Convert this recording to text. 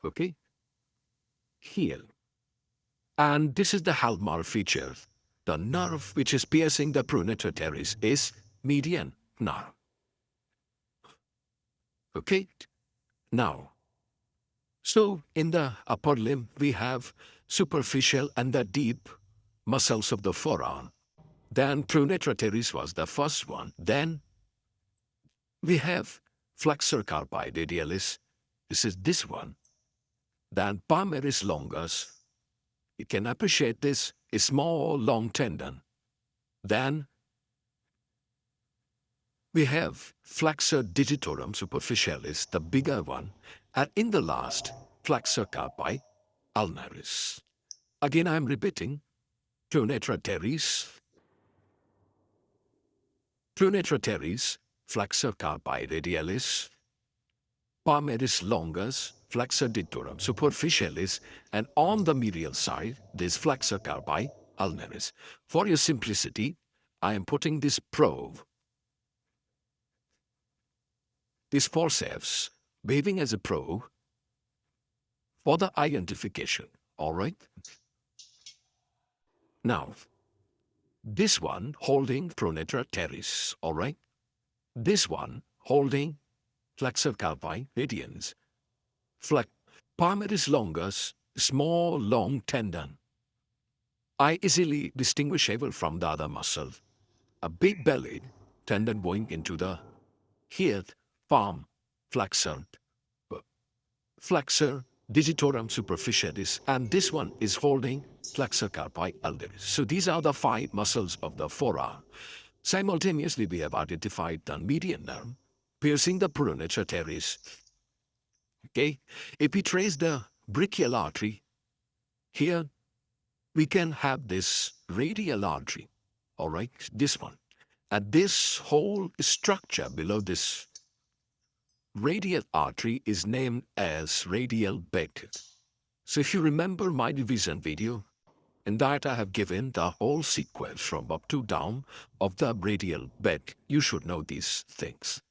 Okay? Here. And this is the hallmark feature. The nerve which is piercing the pronator teres is median nerve. Okay? Now, so in the upper limb, we have superficial and the deep muscles of the forearm. Then pronator teres was the first one. Then we have flexor carpi radialis. This is this one. Then palmaris longus. You can appreciate this, a small long tendon. Then we have flexor digitorum superficialis, the bigger one, and in the last, flexor carpi ulnaris. Again, I am repeating, pronator teres, flexor carpi radialis, palmaris longus, flexor digitorum superficialis, and on the medial side, this flexor carpi ulnaris. For your simplicity, I am putting this probe, these forceps, waving as a probe for the identification. All right? Now, this one holding pronator teres. All right? This one holding flexor carpi radians. Palmaris longus, small long tendon. I easily distinguishable from the other muscle. A big bellied tendon going into the here, palm, flexor digitorum superficialis, and this one is holding flexor carpi ulnaris. So these are the 5 muscles of the forearm. Simultaneously, we have identified the median nerve piercing the pronator teres. Okay, if we trace the brachial artery, here we can have this radial artery. All right, this one. And this whole structure below this radial artery is named as radial bed. So if you remember my division video, in that I have given the whole sequence from up to down of the radial bed. You should know these things.